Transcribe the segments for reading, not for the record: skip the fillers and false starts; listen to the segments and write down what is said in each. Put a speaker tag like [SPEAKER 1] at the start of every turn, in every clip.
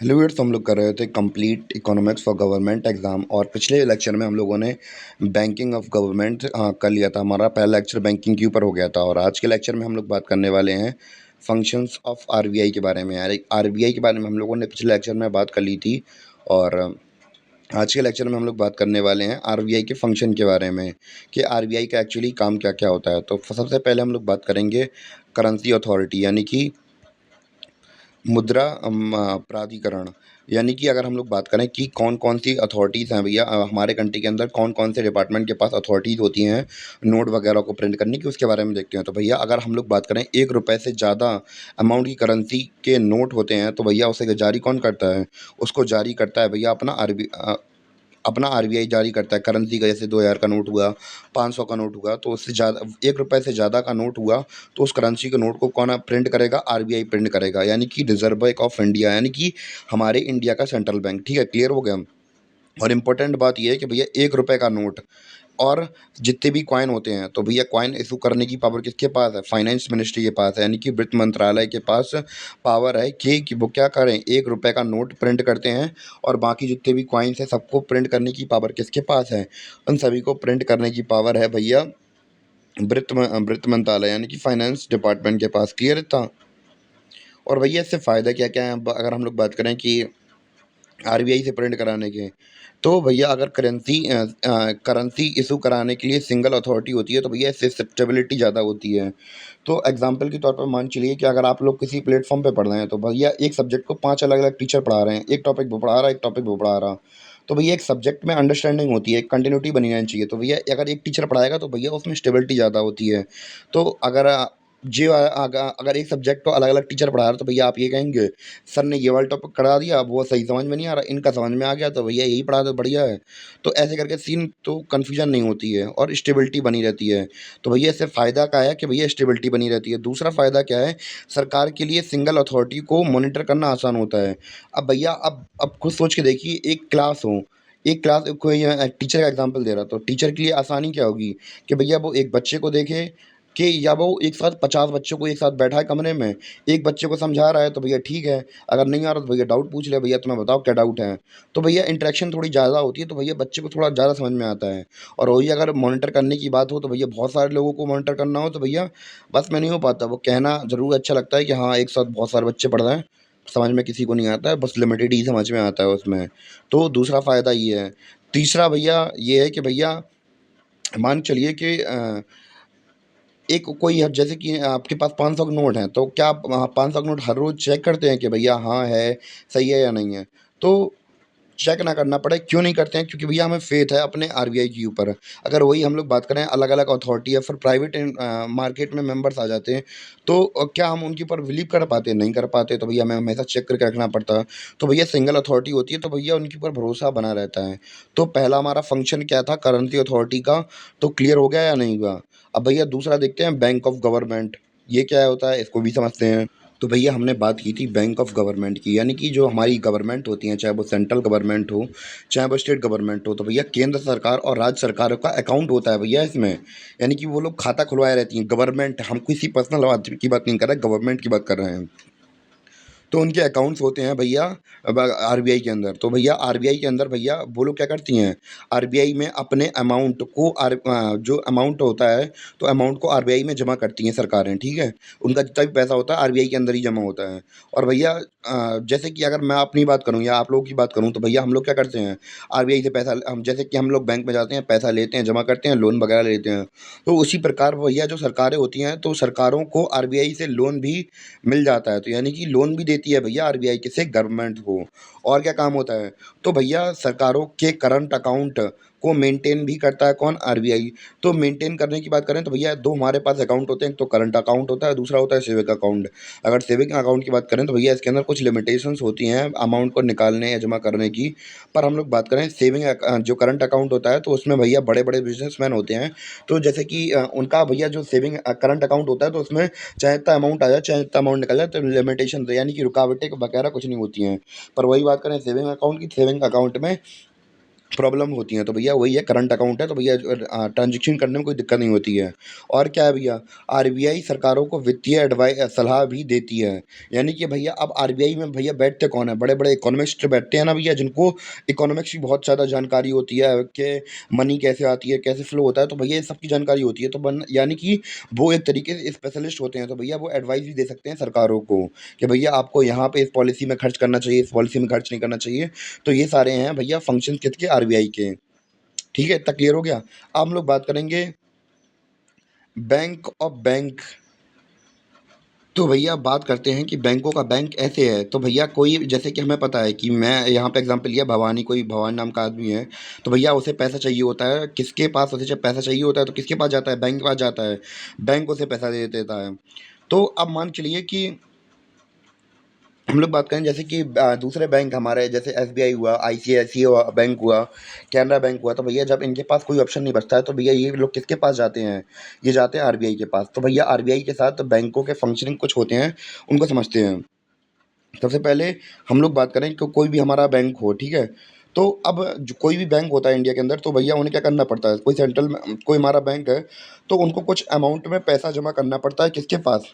[SPEAKER 1] Hello वीर्स, हम लोग कर रहे थे complete economics for government exam. और पिछले लेक्चर में हम लोगों ने बैंकिंग ऑफ गवर्नमेंट कर लिया था। हमारा पहला लेक्चर बैंकिंग के ऊपर हो गया था। और आज के लेक्चर में हम लोग बात करने वाले हैं फंक्शंस ऑफ आरबीआई के बारे में। यार, आरबीआई के बारे में हम लोगों ने पिछले लेक्चर में बात कर ली थी। और आज के लेक्चर में हम लोग बात करने वाले हैं आरबीआई के फंक्शन के बारे में कि आरबीआई का एक्चुअली काम क्या क्या होता है। तो सबसे पहले हम लोग बात करेंगे करेंसी अथॉरिटी, यानी कि मुद्रा प्राधिकरण। यानी कि अगर हम लोग बात करें कि कौन कौन सी अथॉरिटीज़ हैं भैया, हमारे कंट्री के अंदर कौन कौन से डिपार्टमेंट के पास अथॉरिटीज़ होती हैं नोट वगैरह को प्रिंट करने की, उसके बारे में देखते हैं। तो भैया अगर हम लोग बात करें 1 रुपये से ज़्यादा अमाउंट की करेंसी के नोट होते हैं तो भैया उसे जारी कौन करता है? उसको जारी करता है भैया अपना आरबीआई जारी करता है। करेंसी का जैसे 2000 का नोट हुआ, 500 का नोट हुआ, तो उससे ज़्यादा 1 रुपये से ज़्यादा का नोट हुआ तो उस करेंसी के नोट को कौन प्रिंट करेगा? आरबीआई प्रिंट करेगा, यानी कि रिजर्व बैंक ऑफ इंडिया, यानी कि हमारे इंडिया का सेंट्रल बैंक। ठीक है, क्लियर हो गया। और इम्पोर्टेंट बात यह है कि भैया 1 रुपये का नोट और जितने भी कॉइन होते हैं तो भैया कॉइन इशू करने की पावर किसके पास है? फाइनेंस मिनिस्ट्री के पास है, यानी कि वित्त मंत्रालय के पास पावर है कि वो क्या करें, 1 रुपये का नोट प्रिंट करते हैं। और बाकी जितने भी कॉइन्स हैं सबको प्रिंट करने की पावर किसके पास है? उन सभी को प्रिंट करने की पावर है भैया वित्त मंत्रालय, यानी कि फाइनेंस डिपार्टमेंट के पास। क्लियर था? और भैया इससे फ़ायदा क्या क्या है? अगर हम लोग बात करें कि आरबीआई से प्रिंट कराने के, तो भैया अगर करेंसी इशू कराने के लिए सिंगल अथॉरिटी होती है तो भैया इससे स्टेबिलिटी ज़्यादा होती है। तो एग्जांपल के तौर पर मान चलिए कि अगर आप लोग किसी प्लेटफॉर्म पे पढ़ रहे हैं तो भैया एक सब्जेक्ट को 5 अलग अलग टीचर पढ़ा रहे हैं, एक टॉपिक वो पढ़ा रहा है, एक टॉपिक वो पढ़ा रहा। तो भैया एक सब्जेक्ट में अंडरस्टैंडिंग होती है, एक कंटिन्यूटी बनी रहनी चाहिए। तो भैया अगर एक टीचर पढ़ाएगा तो भैया उसमें स्टेबिलिटी ज़्यादा होती है। तो अगर एक सब्जेक्ट को अलग अलग टीचर पढ़ा रहा है तो भैया आप ये कहेंगे सर ने ये वाला टॉपिक करा दिया, अब वो सही समझ में नहीं आ रहा, इनका समझ में आ गया तो भैया यही पढ़ा दो, बढ़िया है। तो ऐसे करके सीन तो कन्फ्यूजन नहीं होती है और स्टेबिलिटी बनी रहती है। तो भैया इससे फ़ायदा क्या है कि भैया स्टेबिलिटी बनी रहती है। दूसरा फ़ायदा क्या है? सरकार के लिए सिंगल अथॉरिटी को मॉनिटर करना आसान होता है। अब भैया अब खुद सोच के देखिए, एक क्लास हो, एक क्लास कोई टीचर का एग्जाम्पल दे रहा, तो टीचर के लिए आसानी क्या होगी कि भैया वो एक बच्चे को देखे कि या वो एक साथ 50 बच्चों को एक साथ बैठा है कमरे में, एक बच्चे को समझा रहा है तो भैया ठीक है, अगर नहीं आ रहा तो भैया डाउट पूछ ले, भैया तुम्हें बताओ क्या डाउट है। तो भैया इंटरेक्शन थोड़ी ज़्यादा होती है तो भैया बच्चे को थोड़ा ज़्यादा समझ में आता है। और वही अगर मॉनिटर करने की बात हो तो भैया बहुत सारे लोगों को मॉनिटर करना हो तो भैया बस में नहीं हो पाता। वो कहना ज़रूर अच्छा लगता है कि हाँ, एक साथ बहुत सारे बच्चे पढ़ रहे हैं, समझ में किसी को नहीं आता है, बस लिमिटेड ही समझ में आता है उसमें। तो दूसरा फ़ायदा ये है। तीसरा भैया ये है कि भैया मान के चलिए कि एक कोई है, जैसे कि आपके पास 500 के नोट हैं, तो क्या आप 500 के नोट हर रोज़ चेक करते हैं कि भैया हाँ है, सही है या नहीं है? तो चेक ना करना पड़े, क्यों नहीं करते हैं? क्योंकि भैया हमें फ़ेथ है अपने आरबीआई के ऊपर। अगर वही हम लोग बात करें अलग-अलग अथॉरिटी या फिर प्राइवेट मार्केट में मेंबर्स आ जाते हैं, तो क्या हम उनके ऊपर बिलीव कर पाते हैं? नहीं कर पाते, तो भैया हमें हमेशा चेक करके रखना पड़ता है। तो भैया सिंगल अथॉरिटी होती है तो भैया उनके ऊपर भरोसा बना रहता है। तो पहला हमारा फंक्शन क्या था करेंसी अथॉरिटी का, तो क्लियर हो गया या नहीं हुआ? अब भैया दूसरा देखते हैं बैंक ऑफ गवर्नमेंट। ये क्या होता है इसको भी समझते हैं। तो भैया हमने बात की थी बैंक ऑफ गवर्नमेंट की, यानी कि जो हमारी गवर्नमेंट होती है, चाहे वो सेंट्रल गवर्नमेंट हो, चाहे वो स्टेट गवर्नमेंट हो, तो भैया केंद्र सरकार और राज्य सरकारों का अकाउंट होता है भैया इसमें। यानी कि वो लोग खाता खुलवाए रहती हैं। गवर्नमेंट, हम किसी पर्सनल बात की बात नहीं कर रहे, गवर्नमेंट की बात कर रहे हैं। तो उनके अकाउंट्स होते हैं भैया अब आरबीआई के अंदर। तो भैया आरबीआई के अंदर भैया वो लोग क्या करती हैं, आरबीआई में अपने अमाउंट को जो अमाउंट होता है तो अमाउंट को आरबीआई में जमा करती हैं सरकारें। ठीक है, उनका जितना भी पैसा होता है आरबीआई के अंदर ही जमा होता है। और भैया जैसे कि अगर मैं अपनी बात करूँ या आप लोगों की बात करूँ तो भैया हम लोग क्या करते हैं, आरबीआई से पैसा हम जैसे कि हम लोग बैंक में जाते हैं, पैसा लेते हैं, जमा करते हैं, लोन वगैरह लेते हैं। तो उसी प्रकार भैया जो सरकारें होती हैं तो सरकारों को आरबीआई से लोन भी मिल जाता है। तो यानी कि लोन भी देती है भैया आरबीआई किसे, गवर्नमेंट को। और क्या काम होता है, तो भैया सरकारों के करंट अकाउंट को मेंटेन भी करता है कौन, आरबीआई। तो मेंटेन करने की बात करें तो भैया दो हमारे पास अकाउंट होते हैं, एक तो करंट अकाउंट होता है, दूसरा होता है सेविंग अकाउंट। अगर सेविंग अकाउंट की बात करें तो भैया इसके अंदर कुछ लिमिटेशंस होती हैं अमाउंट को निकालने या जमा करने की। पर हम लोग बात करें जो करंट अकाउंट होता है तो उसमें भैया बड़े बड़े बिजनेसमैन होते हैं। तो जैसे कि उनका भैया जो सेविंग करंट अकाउंट होता है तो उसमें चाहे इतना अमाउंट आ जाए चाहे इतना अमाउंट निकल जाए, तो लिमिटेशन तो यानी कि रुकावटें वगैरह कुछ नहीं होती हैं। पर वही बात करें सेविंग अकाउंट की, सेविंग अकाउंट में प्रॉब्लम होती हैं। तो भैया वही है, करंट अकाउंट है तो भैया ट्रांज़ैक्शन करने में कोई दिक्कत नहीं होती है। और क्या है भैया, आरबीआई सरकारों को वित्तीय सलाह भी देती है। यानी कि भैया अब आरबीआई में भैया बैठते कौन है? बड़े-बड़े इकोनॉमिस्ट बैठते हैं ना भैया, जिनको इकोनॉमिक्स की बहुत ज़्यादा जानकारी होती है कि मनी कैसे आती है, कैसे फ्लो होता है, तो भैया ये सब की जानकारी होती है। तो बन यानी कि वो एक तरीके से स्पेशलिस्ट होते हैं, तो भैया वो एडवाइस भी दे सकते हैं सरकारों को कि भैया आपको यहाँ पे इस पॉलिसी में खर्च करना चाहिए, इस पॉलिसी में खर्च नहीं करना चाहिए। तो ये सारे हैं भैया फंक्शन किसके? आरबीआई के। ठीक है, इतना क्लियर हो गया। अब हम लोग बात करेंगे बैंक ऑफ बैंक। तो भैया बात करते हैं कि बैंकों का बैंक ऐसे है। तो भैया कोई जैसे कि हमें पता है कि मैं यहाँ पे एग्जांपल लिया, भवानी, कोई भवानी नाम का आदमी है, तो भैया उसे पैसा चाहिए होता है, किसके पास? उसे जब पैसा चाहिए होता है तो किसके पास जाता है? बैंक के पास जाता है। बैंक उसे पैसा दे देता है। तो अब मान चलिए कि हम लोग बात करें जैसे कि दूसरे बैंक हमारे जैसे एसबीआई हुआ, आईसीआईसीआई हुआ, बैंक हुआ, कैनरा बैंक हुआ, तो भैया जब इनके पास कोई ऑप्शन नहीं बचता है तो भैया ये लोग किसके पास जाते हैं? ये जाते हैं आरबीआई के पास। तो भैया आरबीआई के साथ बैंकों के फंक्शनिंग कुछ होते हैं, उनको समझते हैं। सबसे पहले हम लोग बात करें कि कोई भी हमारा बैंक हो, ठीक है? तो अब जो कोई भी बैंक होता है इंडिया के अंदर, तो भैया उन्हें क्या करना पड़ता है? कोई सेंट्रल में कोई हमारा बैंक है, तो उनको कुछ अमाउंट में पैसा जमा करना पड़ता है, किसके पास?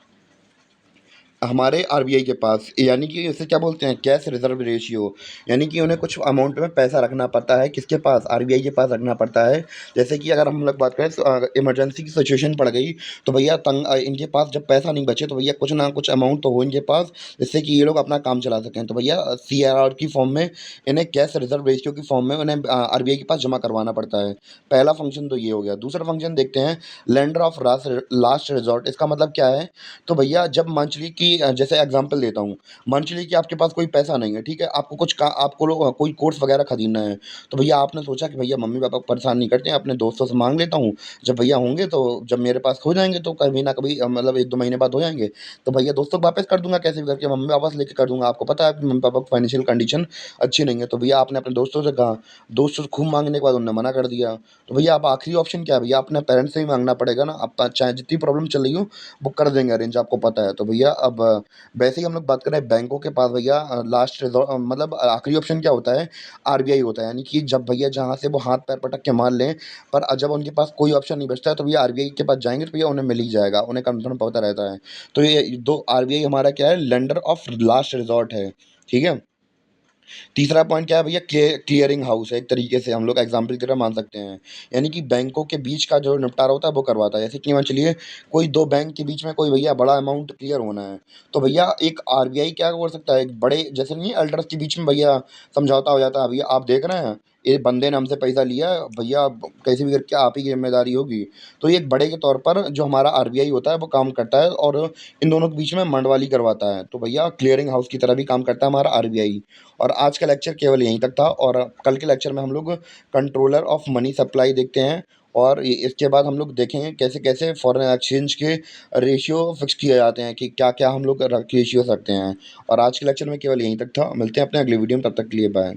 [SPEAKER 1] हमारे आरबीआई के पास। यानी कि इसे क्या बोलते हैं? Cash reserve ratio. यानी कि उन्हें कुछ अमाउंट में पैसा रखना पड़ता है, किसके पास? आरबीआई के पास रखना पड़ता है। जैसे कि अगर हम लोग बात करें इमरजेंसी की सिचुएशन पड़ गई, तो भैया इनके पास जब पैसा नहीं बचे तो भैया कुछ ना कुछ अमाउंट तो हो इनके पास, जिससे कि ये लोग अपना काम चला सकें। तो भैया सीआरआर की फॉर्म में, इन्हें कैश रिजर्व रेशियो की फॉर्म में उन्हें आरबीआई के पास जमा करवाना पड़ता है। पहला फंक्शन तो ये हो गया। दूसरा फंक्शन देखते हैं, लेंडर ऑफ लास्ट रिजॉर्ट। इसका मतलब क्या है? तो भैया जब मान चलिए कि जैसे एग्जांपल देता हूँ, मान चलिए कि आपके पास कोई पैसा नहीं है, ठीक है? आपको कुछ का आपको कोई कोर्स वगैरह खरीदना है, तो भैया आपने सोचा कि भैया मम्मी पापा को परेशान नहीं करते हैं, अपने दोस्तों से मांग लेता हूँ। जब भैया होंगे तो जब मेरे पास हो जाएंगे तो कभी ना कभी मतलब 1-2 महीने बाद हो जाएंगे, तो भैया दोस्तों को वापस कर दूंगा, कैसे भी करके मम्मी पापा से लेके कर दूंगा। आपको पता है कि मम्मी पापा की फाइनेंशियल कंडीशन अच्छी नहीं है, तो भैया आपने अपने दोस्तों से कहा, दोस्तों से खूब मांगने के बाद उन्होंने मना कर दिया, तो भैया अब आखिरी ऑप्शन क्या है? भैया अपने पेरेंट्स से ही मांगना पड़ेगा ना। अब चाहे जितनी प्रॉब्लम चल रही हो, वो कर देंगे अरेंज, आपको पता है। तो भैया अब वैसे ही हम लोग बात करें बैंकों के पास, भैया लास्ट रिजॉर्ट मतलब आखिरी ऑप्शन क्या होता है? आरबीआई होता है। यानी कि जब भैया जहाँ से वो हाथ पैर पटक के मार लें, पर जब उनके पास कोई ऑप्शन नहीं बचता है तो भैया आरबीआई के पास जाएंगे, तो भैया उन्हें मिल ही जाएगा, उन्हें कंफर्म पता रहता है। तो ये दो, आरबीआई हमारा क्या है? लेंडर ऑफ लास्ट रिजॉर्ट है। ठीक है। तीसरा पॉइंट क्या है भैया? क्लियरिंग हाउस है, एक तरीके से हम लोग एग्जाम्पल की तरह मान सकते हैं। यानी कि बैंकों के बीच का जो निपटारा होता है वो करवाता है। जैसे कि मान चलिए कोई दो बैंक के बीच में कोई भैया बड़ा अमाउंट क्लियर होना है, तो भैया एक आरबीआई क्या कर सकता है? एक बड़े जैसे नहीं एल्डर्स के बीच में भैया समझौता हो जाता है, भैया आप देख रहे हैं ये बंदे ने हमसे पैसा लिया है, भैया अब कैसे भी करके आप ही की जिम्मेदारी होगी। तो ये एक बड़े के तौर पर जो हमारा आरबीआई होता है वो काम करता है, और इन दोनों के बीच में मंडवाली करवाता है। तो भैया क्लियरिंग हाउस की तरह भी काम करता है हमारा आरबीआई। और आज का लेक्चर केवल यहीं तक था, और कल के लेक्चर में हम लोग कंट्रोलर ऑफ मनी सप्लाई देखते हैं, और इसके बाद हम लोग देखेंगे कैसे कैसे फॉरेन एक्सचेंज के रेशियो फिक्स किए जाते हैं, कि क्या क्या हम लोग रेशियो रखते हैं। और आज के लेक्चर में केवल यहीं तक था। मिलते हैं अपने अगले वीडियो में, तब तक के लिए बाय।